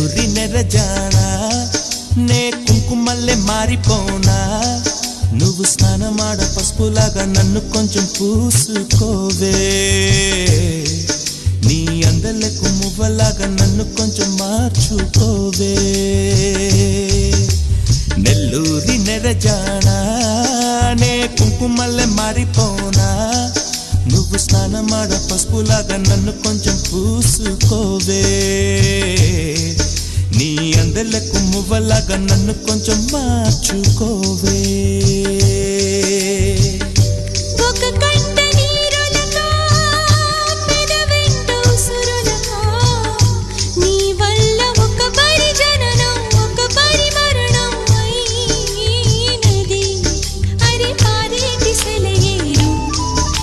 నెల్లూరి నెరజానా నే కుంకుమల్లే మారిపోనా నువ్వు స్నానమాడ పసుపులాగా నన్ను కొంచెం పూసుకోవే నీ అందలకు మువ్వలాగా నన్ను కొంచెం మార్చుకోవే నెల్లూరి నెరజానా నే కుంకుమల్లే మారిపోనా నువ్వు స్నానమాడ పసుపులాగా నన్ను కొంచెం పూసుకోవే నీ అందలకు మువ్వలాగా నన్ను కొంచెం మార్చుకోవే